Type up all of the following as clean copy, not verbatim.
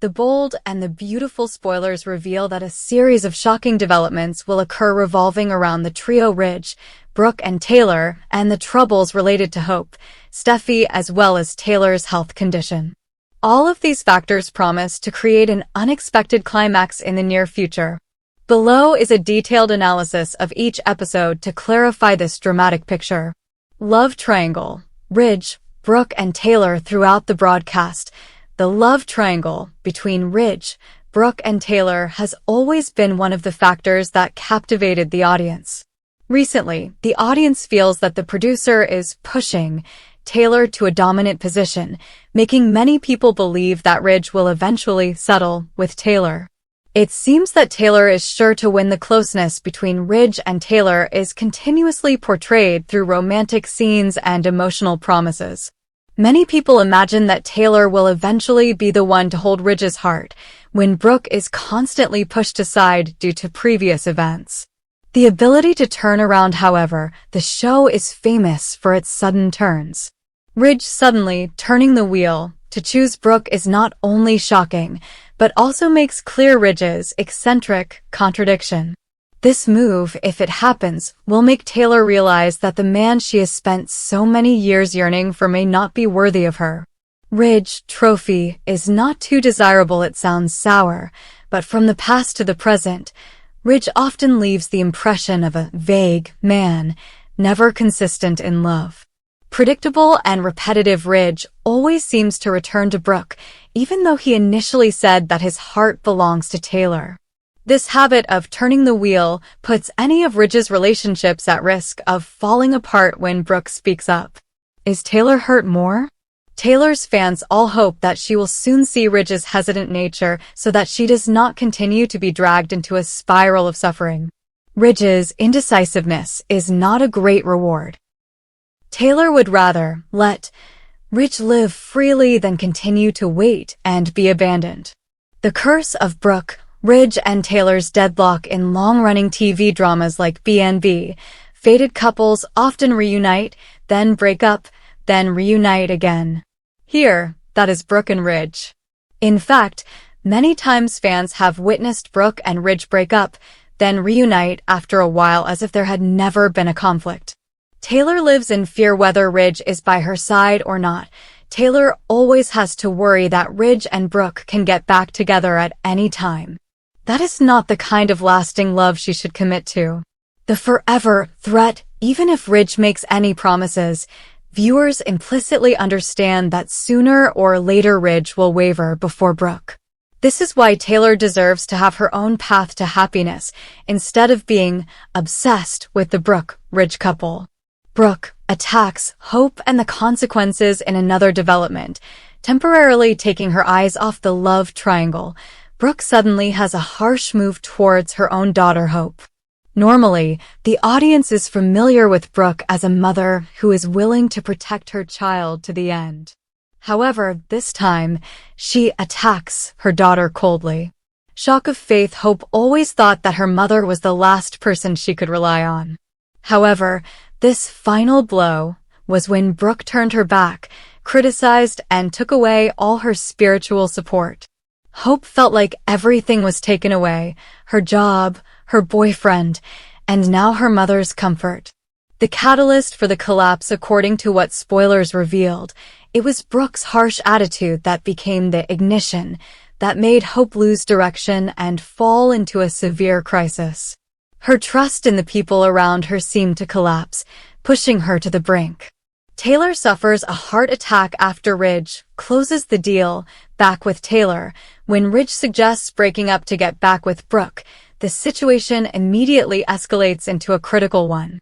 The bold and the beautiful spoilers reveal that a series of shocking developments will occur revolving around the trio Ridge, Brooke, and Taylor, and the troubles related to Hope, Steffi, as well as Taylor's health condition. All of these factors promise to create an unexpected climax in the near future. Below is a detailed analysis of each episode to clarify this dramatic picture. Love triangle: Ridge, Brooke, and Taylor throughout the broadcast. The love triangle between Ridge, Brooke, and Taylor has always been one of the factors that captivated the audience. Recently, the audience feels that the producer is pushing Taylor to a dominant position, making many people believe that Ridge will eventually settle with Taylor. It seems that Taylor is sure to win. The closeness between Ridge and Taylor is continuously portrayed through romantic scenes and emotional promises. Many people imagine that Taylor will eventually be the one to hold Ridge's heart, when Brooke is constantly pushed aside due to previous events. The ability to turn around, however, the show is famous for its sudden turns. Ridge suddenly turning the wheel to choose Brooke is not only shocking, but also makes clear Ridge's eccentric contradiction. This move, if it happens, will make Taylor realize that the man she has spent so many years yearning for may not be worthy of her. Ridge trophy is not too desirable. It sounds sour, but from the past to the present, Ridge often leaves the impression of a vague man, never consistent in love. Predictable and repetitive, Ridge always seems to return to Brooke, even though he initially said that his heart belongs to Taylor. This habit of turning the wheel puts any of Ridge's relationships at risk of falling apart when Brooke speaks up. Is Taylor hurt more? Taylor's fans all hope that she will soon see Ridge's hesitant nature so that she does not continue to be dragged into a spiral of suffering. Ridge's indecisiveness is not a great reward. Taylor would rather let Ridge live freely than continue to wait and be abandoned. The curse of Brooke, Ridge, and Taylor's deadlock in long-running TV dramas like B&B. Fated couples often reunite, then break up, then reunite again. Here, that is Brooke and Ridge. In fact, many times fans have witnessed Brooke and Ridge break up, then reunite after a while as if there had never been a conflict. Taylor lives in fear whether Ridge is by her side or not. Taylor always has to worry that Ridge and Brooke can get back together at any time. That is not the kind of lasting love she should commit to. The forever threat, even if Ridge makes any promises, viewers implicitly understand that sooner or later Ridge will waver before Brooke. This is why Taylor deserves to have her own path to happiness instead of being obsessed with the Brooke-Ridge couple. Brooke attacks Hope and the consequences in another development, temporarily taking her eyes off the love triangle. Brooke suddenly has a harsh move towards her own daughter Hope. Normally, the audience is familiar with Brooke as a mother who is willing to protect her child to the end. However, this time, she attacks her daughter coldly. Shock of faith, Hope always thought that her mother was the last person she could rely on. However, this final blow was when Brooke turned her back, criticized, and took away all her spiritual support. Hope felt like everything was taken away, her job, her boyfriend, and now her mother's comfort. The catalyst for the collapse, according to what spoilers revealed, it was Brooke's harsh attitude that became the ignition that made Hope lose direction and fall into a severe crisis. Her trust in the people around her seemed to collapse, pushing her to the brink. Taylor suffers a heart attack after Ridge closes the deal back with Taylor. When Ridge suggests breaking up to get back with Brooke, the situation immediately escalates into a critical one.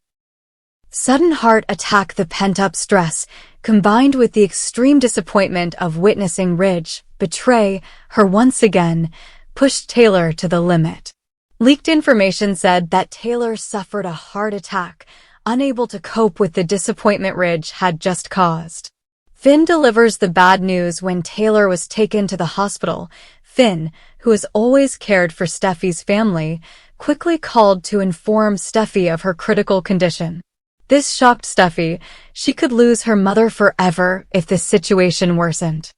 Sudden heart attack, the pent-up stress, combined with the extreme disappointment of witnessing Ridge betray her once again, pushed Taylor to the limit. Leaked information said that Taylor suffered a heart attack, unable to cope with the disappointment Ridge had just caused. Finn delivers the bad news when Taylor was taken to the hospital. Finn, who has always cared for Steffi's family, quickly called to inform Steffi of her critical condition. This shocked Steffi. She could lose her mother forever if the situation worsened.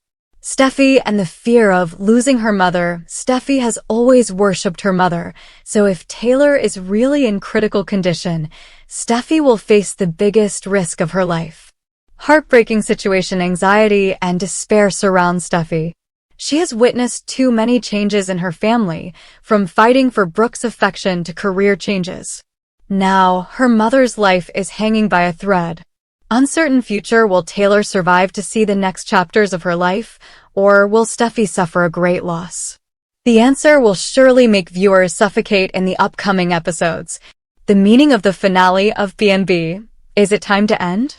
Steffi and the fear of losing her mother. Steffi has always worshipped her mother, so if Taylor is really in critical condition, Steffi will face the biggest risk of her life. Heartbreaking situation, anxiety, and despair surround Steffi. She has witnessed too many changes in her family, from fighting for Brooke's affection to career changes. Now, her mother's life is hanging by a thread. Uncertain future, will Taylor survive to see the next chapters of her life, or will Steffi suffer a great loss? The answer will surely make viewers suffocate in the upcoming episodes. The meaning of the finale of B&B. Is it time to end?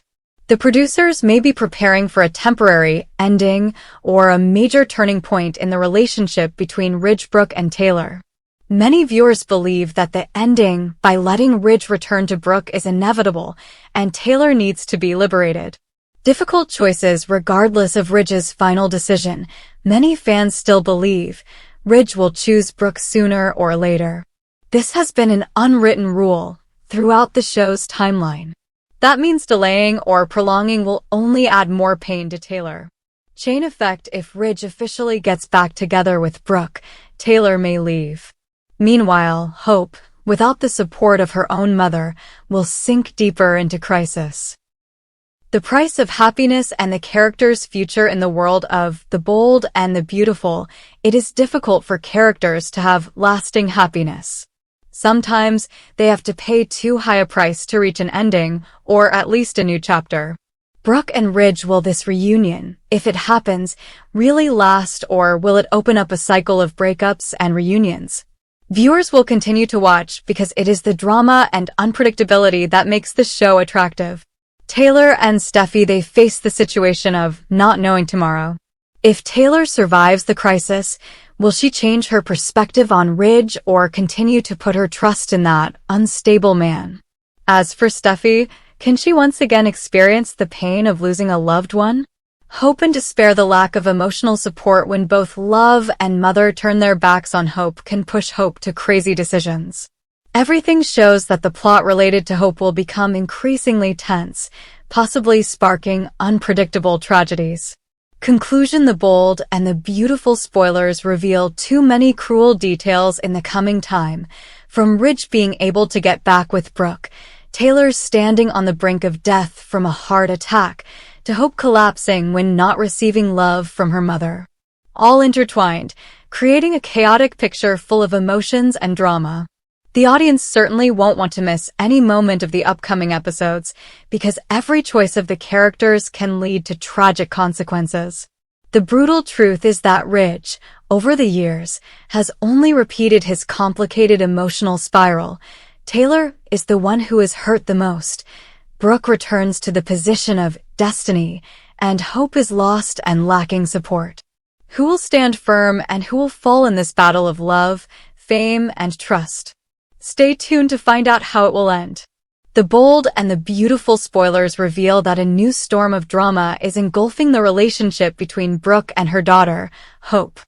The producers may be preparing for a temporary ending or a major turning point in the relationship between Ridge, Brooke, and Taylor. Many viewers believe that the ending, by letting Ridge return to Brooke, is inevitable, and Taylor needs to be liberated. Difficult choices regardless of Ridge's final decision. Many fans still believe Ridge will choose Brooke sooner or later. This has been an unwritten rule throughout the show's timeline. That means delaying or prolonging will only add more pain to Taylor. Chain effect: if Ridge officially gets back together with Brooke, Taylor may leave. Meanwhile, Hope, without the support of her own mother, will sink deeper into crisis. The price of happiness and the character's future in the world of The Bold and the Beautiful. It is difficult for characters to have lasting happiness. Sometimes they have to pay too high a price to reach an ending, or at least a new chapter. Brooke and Ridge, will this reunion, if it happens, really last, or will it open up a cycle of breakups and reunions? Viewers will continue to watch because it is the drama and unpredictability that makes the show attractive. Taylor and Steffi, they face the situation of not knowing tomorrow. If Taylor survives the crisis, will she change her perspective on Ridge or continue to put her trust in that unstable man? As for Steffi, can she once again experience the pain of losing a loved one? Hope and despair: the lack of emotional support when both love and mother turn their backs on Hope can push Hope to crazy decisions. Everything shows that the plot related to Hope will become increasingly tense, possibly sparking unpredictable tragedies. Conclusion: The Bold and the Beautiful spoilers reveal too many cruel details in the coming time, from Ridge being able to get back with Brooke, Taylor standing on the brink of death from a heart attack, to Hope collapsing when not receiving love from her mother. All intertwined, creating a chaotic picture full of emotions and drama. The audience certainly won't want to miss any moment of the upcoming episodes, because every choice of the characters can lead to tragic consequences. The brutal truth is that Ridge, over the years, has only repeated his complicated emotional spiral. Taylor is the one who is hurt the most. Brooke returns to the position of destiny, and Hope is lost and lacking support. Who will stand firm and who will fall in this battle of love, fame, and trust? Stay tuned to find out how it will end. The Bold and the Beautiful spoilers reveal that a new storm of drama is engulfing the relationship between Brooke and her daughter, Hope.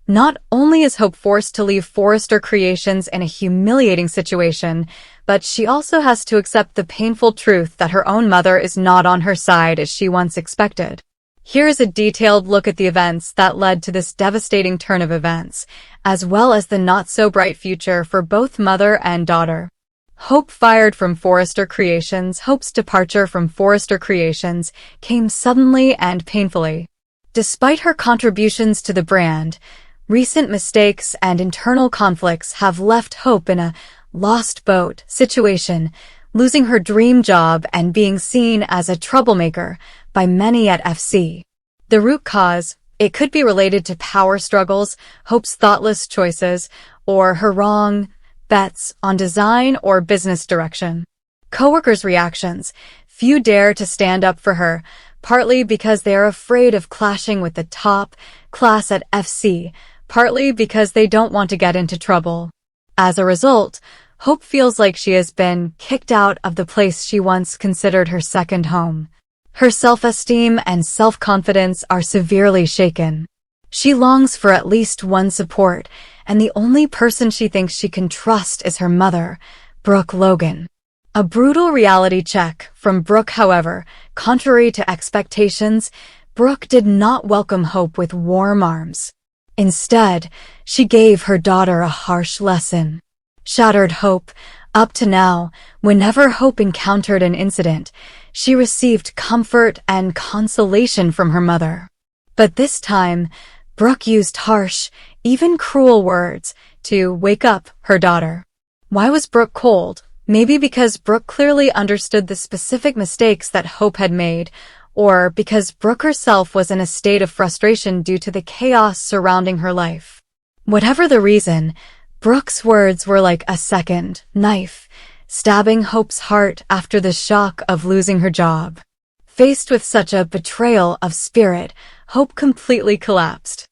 Not only is Hope forced to leave Forrester Creations in a humiliating situation, but she also has to accept the painful truth that her own mother is not on her side as she once expected. Here is a detailed look at the events that led to this devastating turn of events, as well as the not-so-bright future for both mother and daughter. Hope fired from Forrester Creations. Hope's departure from Forrester Creations came suddenly and painfully. Despite her contributions to the brand, recent mistakes and internal conflicts have left Hope in a lost boat situation, losing her dream job and being seen as a troublemaker by many at FC. The root cause: it could be related to power struggles, Hope's thoughtless choices, or her wrong bets on design or business direction. Coworkers' reactions: few dare to stand up for her, partly because they are afraid of clashing with the top class at FC, partly because they don't want to get into trouble. As a result, Hope feels like she has been kicked out of the place she once considered her second home. Her self-esteem and self-confidence are severely shaken. She longs for at least one support, and the only person she thinks she can trust is her mother, Brooke Logan. A brutal reality check from Brooke, however, contrary to expectations, Brooke did not welcome Hope with warm arms. Instead, she gave her daughter a harsh lesson. Shattered Hope, up to now, whenever Hope encountered an incident, she received comfort and consolation from her mother. But this time, Brooke used harsh, even cruel words to wake up her daughter. Why was Brooke cold? Maybe because Brooke clearly understood the specific mistakes that Hope had made, or because Brooke herself was in a state of frustration due to the chaos surrounding her life. Whatever the reason, Brooke's words were like a second knife, stabbing Hope's heart after the shock of losing her job. Faced with such a betrayal of spirit, Hope completely collapsed.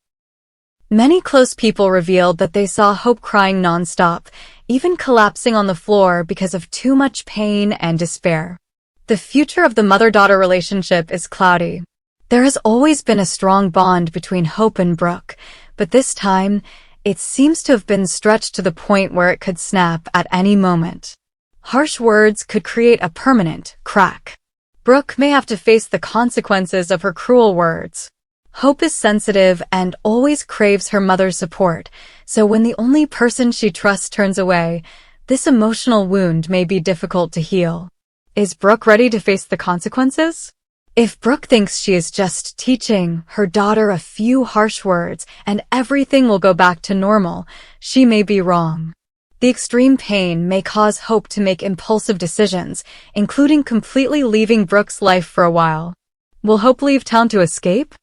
Many close people revealed that they saw Hope crying nonstop, even collapsing on the floor because of too much pain and despair. The future of the mother-daughter relationship is cloudy. There has always been a strong bond between Hope and Brooke, but this time, it seems to have been stretched to the point where it could snap at any moment. Harsh words could create a permanent crack. Brooke may have to face the consequences of her cruel words. Hope is sensitive and always craves her mother's support, so when the only person she trusts turns away, this emotional wound may be difficult to heal. Is Brooke ready to face the consequences? If Brooke thinks she is just teaching her daughter a few harsh words and everything will go back to normal, she may be wrong. The extreme pain may cause Hope to make impulsive decisions, including completely leaving Brooke's life for a while. Will Hope leave town to escape?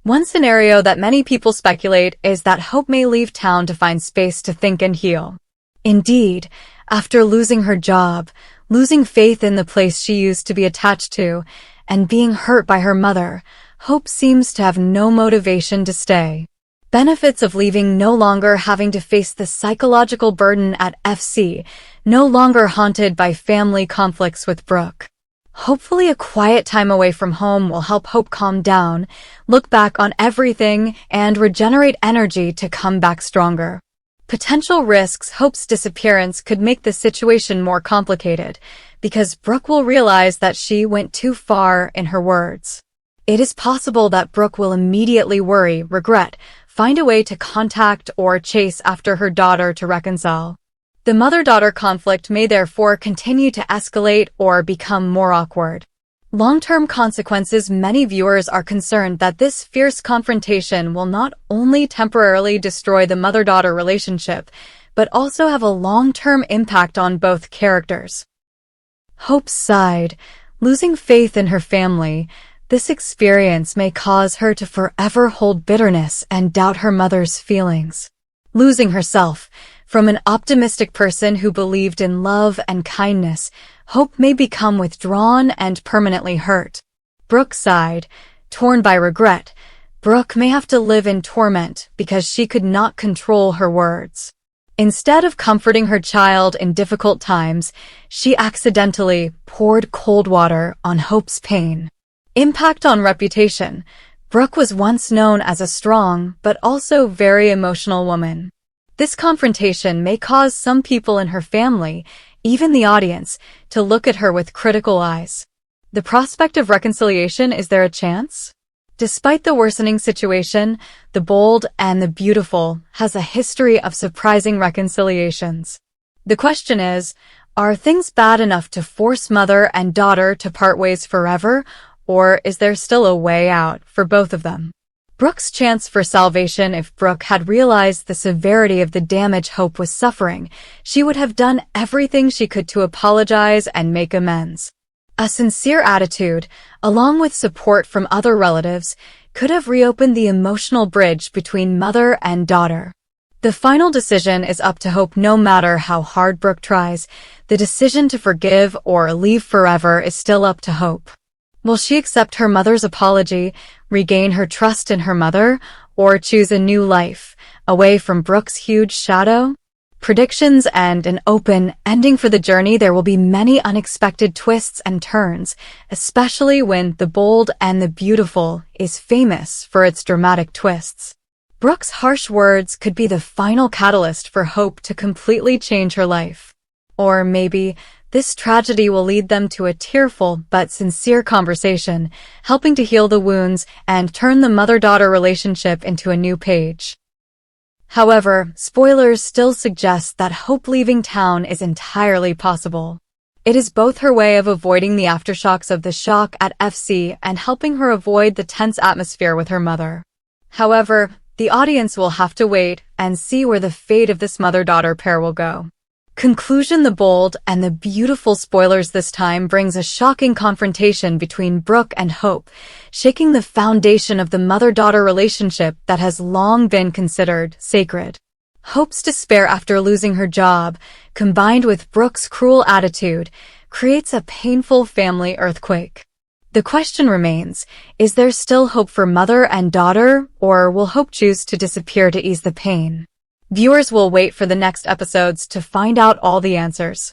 One scenario that many people speculate is that Hope may leave town to find space to think and heal. Indeed, after losing her job, losing faith in the place she used to be attached to, and being hurt by her mother, Hope seems to have no motivation to stay. Benefits of leaving: no longer having to face the psychological burden at FC, no longer haunted by family conflicts with Brooke. Hopefully a quiet time away from home will help Hope calm down, look back on everything, and regenerate energy to come back stronger. Potential risks: Hope's disappearance could make the situation more complicated, because Brooke will realize that she went too far in her words. It is possible that Brooke will immediately worry, regret, find a way to contact or chase after her daughter to reconcile. The mother-daughter conflict may therefore continue to escalate or become more awkward. Long-term consequences: many viewers are concerned that this fierce confrontation will not only temporarily destroy the mother-daughter relationship, but also have a long-term impact on both characters. Hope sighed, losing faith in her family. This experience may cause her to forever hold bitterness and doubt her mother's feelings. Losing herself. From an optimistic person who believed in love and kindness, Hope may become withdrawn and permanently hurt. Brooke sighed, torn by regret. Brooke may have to live in torment because she could not control her words. Instead of comforting her child in difficult times, she accidentally poured cold water on Hope's pain. Impact on reputation. Brooke was once known as a strong but also very emotional woman. This confrontation may cause some people in her family, even the audience, to look at her with critical eyes. The prospect of reconciliation: is there a chance? Despite the worsening situation, the bold and the beautiful has a history of surprising reconciliations. The question is, are things bad enough to force mother and daughter to part ways forever, or is there still a way out for both of them? Brooke's chance for salvation: if Brooke had realized the severity of the damage Hope was suffering, she would have done everything she could to apologize and make amends. A sincere attitude, along with support from other relatives, could have reopened the emotional bridge between mother and daughter. The final decision is up to Hope. No matter how hard Brooke tries, the decision to forgive or leave forever is still up to Hope. Will she accept her mother's apology, regain her trust in her mother, or choose a new life, away from Brooke's huge shadow? Predictions and an open ending for the journey. There will be many unexpected twists and turns, especially when The Bold and the Beautiful is famous for its dramatic twists. Brooke's harsh words could be the final catalyst for Hope to completely change her life. Or maybe This tragedy will lead them to a tearful but sincere conversation, helping to heal the wounds and turn the mother-daughter relationship into a new page. However, spoilers still suggest that Hope leaving town is entirely possible. It is both her way of avoiding the aftershocks of the shock at FC and helping her avoid the tense atmosphere with her mother. However, the audience will have to wait and see where the fate of this mother-daughter pair will go. Conclusion: the bold and the beautiful spoilers this time brings a shocking confrontation between Brooke and Hope, shaking the foundation of the mother-daughter relationship that has long been considered sacred. Hope's despair after losing her job, combined with Brooke's cruel attitude, creates a painful family earthquake. The question remains, is there still hope for mother and daughter, or will Hope choose to disappear to ease the pain? Viewers will wait for the next episodes to find out all the answers.